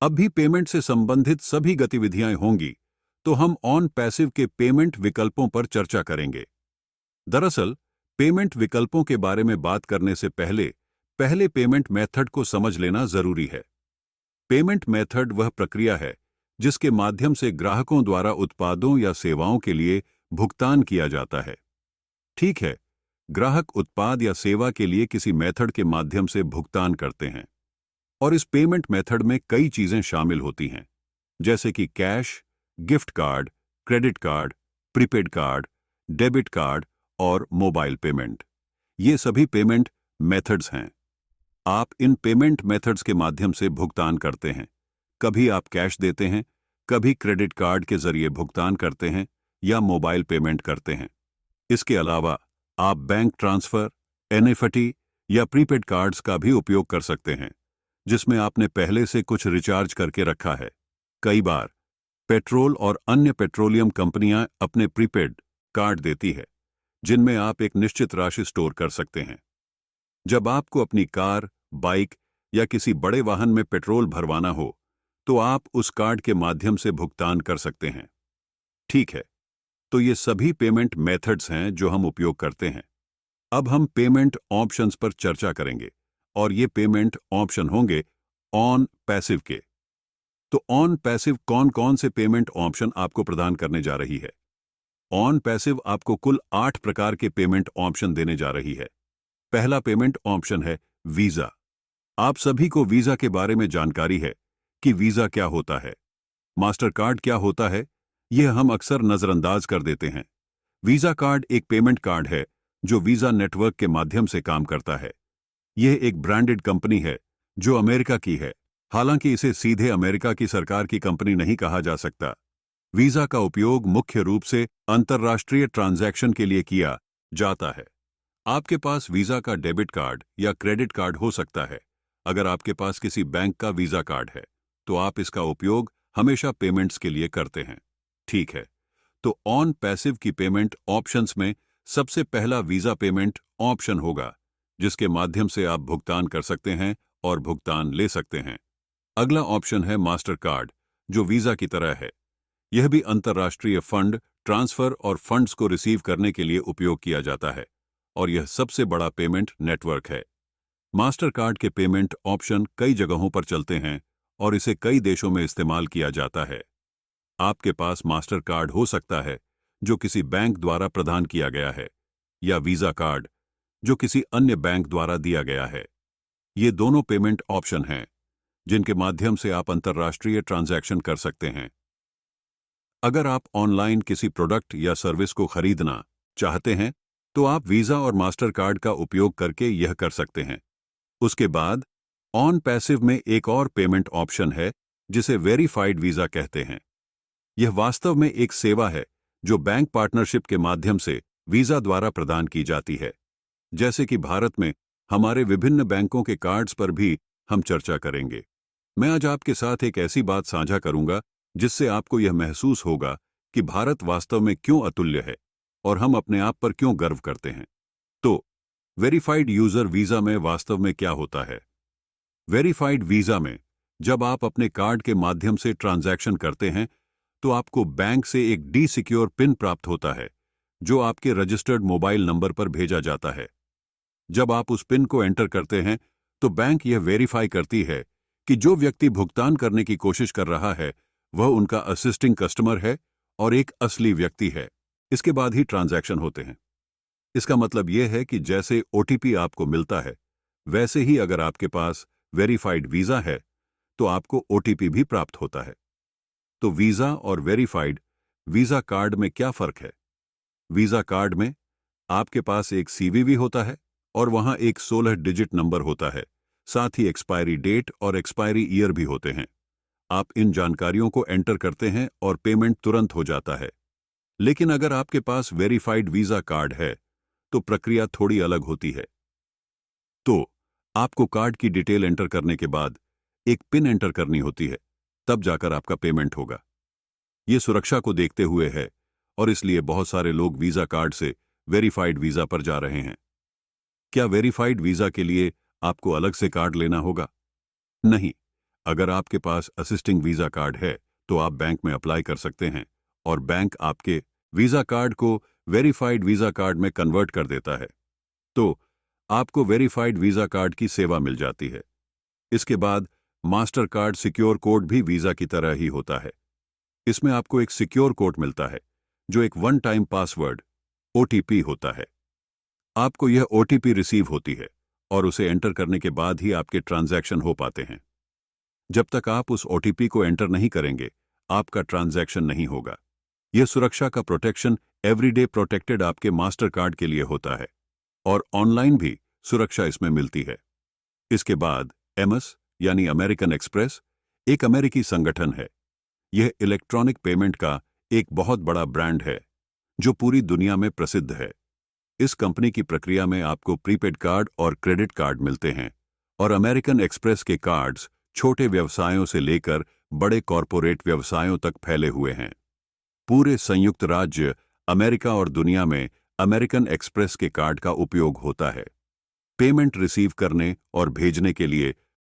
अब भी पेमेंट से संबंधित सभी गतिविधियां होंगी, तो हम ऑन पैसिव के पेमेंट विकल्पों पर चर्चा करेंगे। दरअसल, पेमेंट विकल्पों के बारे में बात करने से पहले पेमेंट मेथड को समझ लेना जरूरी है। पेमेंट मेथड वह प्रक्रिया है जिसके माध्यम से ग्राहकों द्वारा उत्पादों या सेवाओं के लिए भुगतान किया जाता है। ठीक है, ग्राहक उत्पाद या सेवा के लिए किसी मेथड के माध्यम से भुगतान करते हैं और इस पेमेंट मेथड में कई चीजें शामिल होती हैं, जैसे कि cash, gift card, credit card, prepaid card, debit card और मोबाइल पेमेंट। ये सभी पेमेंट मेथड्स हैं। आप इन पेमेंट मेथड्स के माध्यम से भुगतान करते हैं। कभी आप कैश देते हैं, कभी क्रेडिट कार्ड के जरिए भुगतान करते हैं या मोबाइल पेमेंट करते हैं। इसके अलावा आप बैंक ट्रांसफर, एनईएफटी या प्रीपेड कार्ड्स का भी उपयोग कर सकते हैं, जिसमें आपने पहले से कुछ रिचार्ज करके रखा है। कई बार पेट्रोल और अन्य पेट्रोलियम कंपनियां अपने प्रीपेड कार्ड देती है, जिनमें आप एक निश्चित राशि स्टोर कर सकते हैं। जब आपको अपनी कार, बाइक या किसी बड़े वाहन में पेट्रोल भरवाना हो, तो आप उस कार्ड के माध्यम से भुगतान कर सकते हैं। ठीक है, तो ये सभी पेमेंट मेथड्स हैं जो हम उपयोग करते हैं। अब हम पेमेंट ऑप्शंस पर चर्चा करेंगे और ये पेमेंट ऑप्शन होंगे ऑन पैसिव के। तो ऑन पैसिव कौन कौन से पेमेंट ऑप्शन आपको प्रदान करने जा रही है? ऑन पैसिव आपको कुल 8 प्रकार के पेमेंट ऑप्शन देने जा रही है। पहला पेमेंट ऑप्शन है वीजा। आप सभी को वीजा के बारे में जानकारी है कि वीजा क्या होता है, मास्टर कार्ड क्या होता है, यह हम अक्सर नजरअंदाज कर देते हैं। वीजा कार्ड एक पेमेंट कार्ड है जो वीजा नेटवर्क के माध्यम से काम करता है। यह एक ब्रांडेड कंपनी है जो अमेरिका की है, हालांकि इसे सीधे अमेरिका की सरकार की कंपनी नहीं कहा जा सकता। वीजा का उपयोग मुख्य रूप से अंतर्राष्ट्रीय ट्रांजैक्शन के लिए किया जाता है। आपके पास वीजा का डेबिट कार्ड या क्रेडिट कार्ड हो सकता है। अगर आपके पास किसी बैंक का वीजा कार्ड है, तो आप इसका उपयोग हमेशा पेमेंट्स के लिए करते हैं। ठीक है, तो ऑन पैसिव की पेमेंट ऑप्शंस में सबसे पहला वीजा पेमेंट ऑप्शन होगा, जिसके माध्यम से आप भुगतान कर सकते हैं और भुगतान ले सकते हैं। अगला ऑप्शन है मास्टर कार्ड, जो वीजा की तरह है। यह भी अंतर्राष्ट्रीय फंड ट्रांसफर और फंड्स को रिसीव करने के लिए उपयोग किया जाता है और यह सबसे बड़ा पेमेंट नेटवर्क है। मास्टर कार्ड के पेमेंट ऑप्शन कई जगहों पर चलते हैं और इसे कई देशों में इस्तेमाल किया जाता है। आपके पास मास्टर कार्ड हो सकता है जो किसी बैंक द्वारा प्रदान किया गया है, या वीजा कार्ड जो किसी अन्य बैंक द्वारा दिया गया है। ये दोनों पेमेंट ऑप्शन हैं जिनके माध्यम से आप अंतर्राष्ट्रीय ट्रांजैक्शन कर सकते हैं। अगर आप ऑनलाइन किसी प्रोडक्ट या सर्विस को खरीदना चाहते हैं, तो आप वीजा और मास्टर कार्ड का उपयोग करके यह कर सकते हैं। उसके बाद ऑन पैसिव में एक और पेमेंट ऑप्शन है जिसे वेरीफाइड वीजा कहते हैं। यह वास्तव में एक सेवा है जो बैंक पार्टनरशिप के माध्यम से वीजा द्वारा प्रदान की जाती है। जैसे कि भारत में हमारे विभिन्न बैंकों के कार्ड्स पर भी हम चर्चा करेंगे। मैं आज आपके साथ एक ऐसी बात साझा करूंगा जिससे आपको यह महसूस होगा कि भारत वास्तव में क्यों अतुल्य है और हम अपने आप पर क्यों गर्व करते हैं। तो वेरीफाइड यूजर वीजा में वास्तव में क्या होता है? वेरीफाइड वीजा में जब आप अपने कार्ड के माध्यम से ट्रांजैक्शन करते हैं, तो आपको बैंक से एक डी सिक्योर पिन प्राप्त होता है जो आपके रजिस्टर्ड मोबाइल नंबर पर भेजा जाता है। जब आप उस पिन को एंटर करते हैं, तो बैंक यह वेरीफाई करती है कि जो व्यक्ति भुगतान करने की कोशिश कर रहा है वह उनका असिस्टिंग कस्टमर है और एक असली व्यक्ति है। इसके बाद ही ट्रांजैक्शन होते हैं। इसका मतलब यह है कि जैसे ओटीपी आपको मिलता है, वैसे ही अगर आपके पास वेरीफाइड वीजा है तो आपको ओटीपी भी प्राप्त होता है। तो वीजा और वेरीफाइड वीजा कार्ड में क्या फर्क है? वीजा कार्ड में आपके पास एक सीवीवी होता है और वहां एक 16 डिजिट नंबर होता है। साथ ही एक्सपायरी डेट और एक्सपायरी ईयर भी होते हैं। आप इन जानकारियों को एंटर करते हैं और पेमेंट तुरंत हो जाता है। लेकिन अगर आपके पास वेरीफाइड वीजा कार्ड है तो प्रक्रिया थोड़ी अलग होती है। तो आपको कार्ड की डिटेल एंटर करने के बाद एक पिन एंटर करनी होती है, तब जाकर आपका पेमेंट होगा। यह सुरक्षा को देखते हुए है और इसलिए बहुत सारे लोग वीजा कार्ड से वेरीफाइड वीजा पर जा रहे हैं। क्या वेरीफाइड वीजा के लिए आपको अलग से कार्ड लेना होगा? नहीं, अगर आपके पास असिस्टिंग वीजा कार्ड है तो आप बैंक में अप्लाई कर सकते हैं और बैंक आपके वीजा कार्ड को वेरीफाइड वीजा कार्ड में कन्वर्ट कर देता है। तो आपको वेरीफाइड वीजा कार्ड की सेवा मिल जाती है। इसके बाद मास्टर कार्ड सिक्योर कोड भी वीजा की तरह ही होता है। इसमें आपको एक सिक्योर कोड मिलता है जो एक वन टाइम पासवर्ड ओटीपी होता है। आपको यह ओटीपी रिसीव होती है और उसे एंटर करने के बाद ही आपके ट्रांजैक्शन हो पाते हैं। जब तक आप उस ओटीपी को एंटर नहीं करेंगे, आपका ट्रांजैक्शन नहीं होगा। यह सुरक्षा का प्रोटेक्शन एवरीडे प्रोटेक्टेड आपके मास्टर कार्ड के लिए होता है और ऑनलाइन भी सुरक्षा इसमें मिलती है। इसके बाद एमएस यानी अमेरिकन एक्सप्रेस एक अमेरिकी संगठन है। यह इलेक्ट्रॉनिक पेमेंट का एक बहुत बड़ा ब्रांड है जो पूरी दुनिया में प्रसिद्ध है। इस कंपनी की प्रक्रिया में आपको प्रीपेड कार्ड और क्रेडिट कार्ड मिलते हैं और अमेरिकन एक्सप्रेस के कार्ड्स छोटे व्यवसायों से लेकर बड़े कॉरपोरेट व्यवसायों तक फैले हुए हैं। पूरे संयुक्त राज्य अमेरिका और दुनिया में अमेरिकन एक्सप्रेस के कार्ड का उपयोग होता है। पेमेंट रिसीव करने और भेजने के लिए